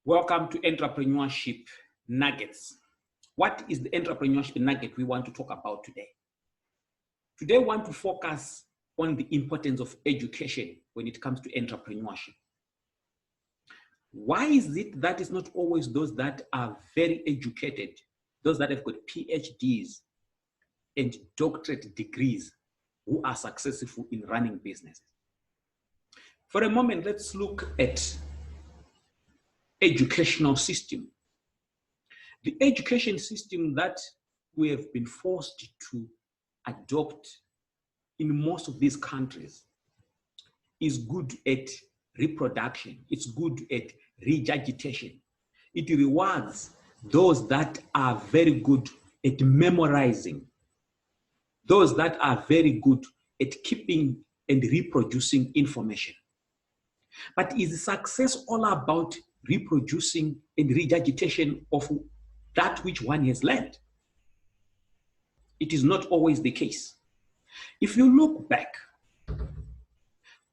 Welcome to Entrepreneurship Nuggets. What is the entrepreneurship nugget we want to talk about today? Today, we want to focus on the importance of education when it comes to entrepreneurship. Why is it that it's not always those that are very educated, those that have got PhDs and doctorate degrees who are successful in running businesses? For a moment, let's look at educational system. The education system that we have been forced to adopt in most of these countries is good at reproduction. It's good at regurgitation. It rewards those that are very good at memorizing, those that are very good at keeping and reproducing information. But is success all about reproducing and regurgitation of that which one has learned? It is not always the case. If you look back,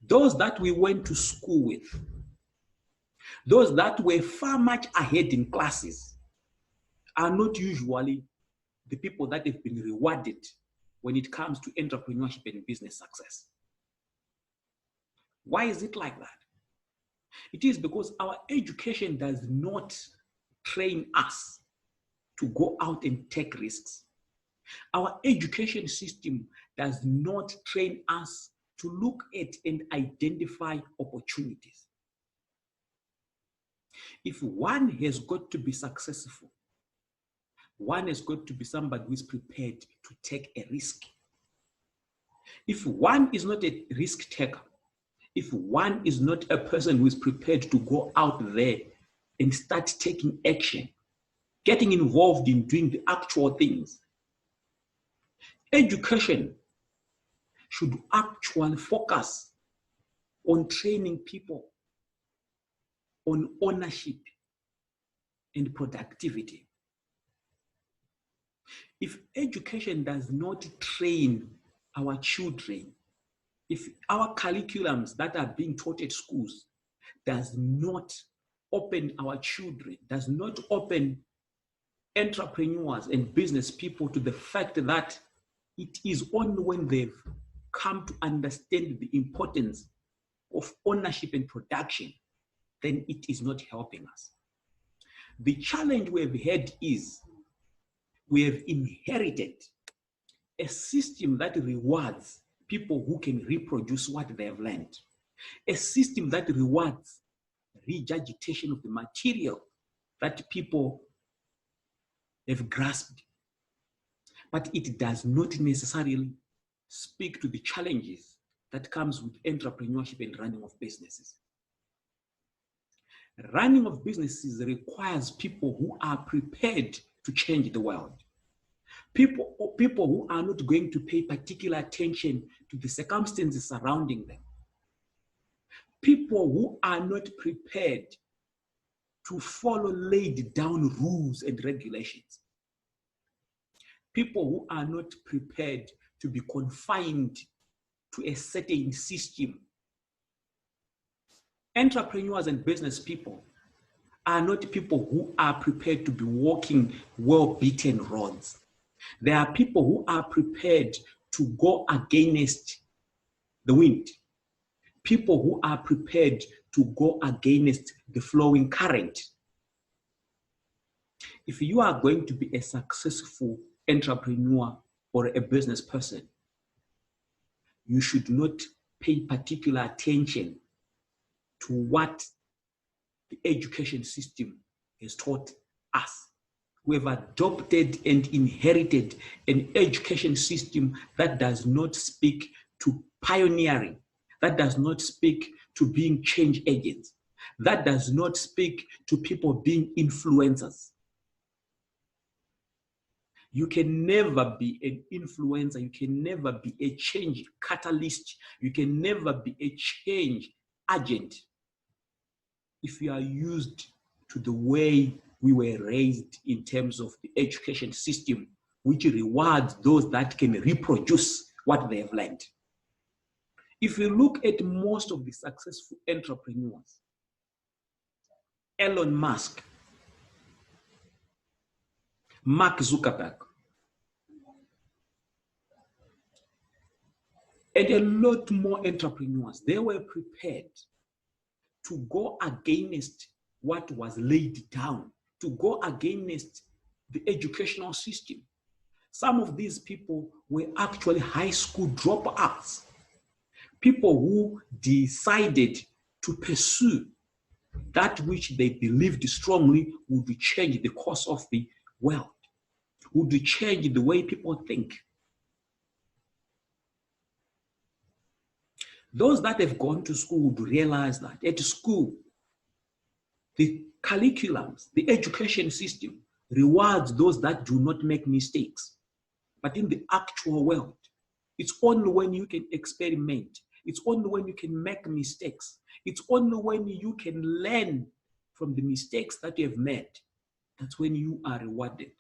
those that we went to school with, those that were far much ahead in classes, are not usually the people that have been rewarded when it comes to entrepreneurship and business success. Why is it like that? It is because our education does not train us to go out and take risks. Our education system does not train us to look at and identify opportunities. If one has got to be successful, one has got to be somebody who is prepared to take a risk. If one is not a risk taker, if one is not a person who is prepared to go out there and start taking action, getting involved in doing the actual things, education should actually focus on training people on ownership and productivity. If education does not train our children, if our curriculums that are being taught at schools does not open our children, does not open entrepreneurs and business people to the fact that it is only when they've come to understand the importance of ownership and production, then it is not helping us. The challenge we have had is we have inherited a system that rewards people who can reproduce what they have learned, a system that rewards regurgitation of the material that people have grasped, but it does not necessarily speak to the challenges that comes with entrepreneurship and running of businesses. Running of businesses requires people who are prepared to change the world. People who are not going to pay particular attention to the circumstances surrounding them. People who are not prepared to follow laid down rules and regulations. People who are not prepared to be confined to a certain system. Entrepreneurs and business people are not people who are prepared to be walking well-beaten roads. There are people who are prepared to go against the wind. People who are prepared to go against the flowing current. If you are going to be a successful entrepreneur or a business person, you should not pay particular attention to what the education system has taught us. We have adopted and inherited an education system that does not speak to pioneering, that does not speak to being change agents, that does not speak to people being influencers. You can never be an influencer, you can never be a change catalyst, you can never be a change agent if you are used to the way we were raised in terms of the education system, which rewards those that can reproduce what they have learned. If you look at most of the successful entrepreneurs, Elon Musk, Mark Zuckerberg, and a lot more entrepreneurs, they were prepared to go against what was laid down, to go against the educational system. Some of these people were actually high school dropouts, people who decided to pursue that which they believed strongly would change the course of the world, would change the way people think. Those that have gone to school would realize that at school, the curriculums, the education system rewards those that do not make mistakes. But in the actual world, it's only when you can experiment, it's only when you can make mistakes, it's only when you can learn from the mistakes that you have made, that's when you are rewarded.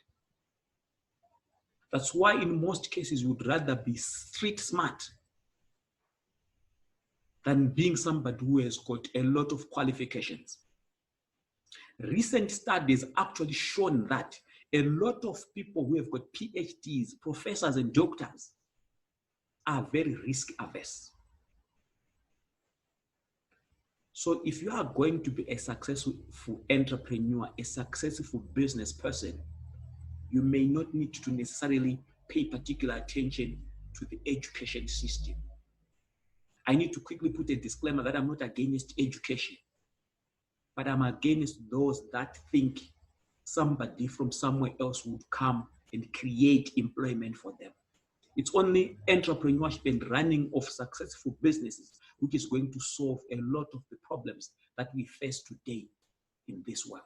That's why in most cases, you would rather be street smart than being somebody who has got a lot of qualifications. Recent studies actually shown that a lot of people who have got PhDs, professors and doctors are very risk averse. So if you are going to be a successful entrepreneur, a successful business person, you may not need to necessarily pay particular attention to the education system. I need to quickly put a disclaimer that I'm not against education, but I'm against those that think somebody from somewhere else would come and create employment for them. It's only entrepreneurship and running of successful businesses which is going to solve a lot of the problems that we face today in this world.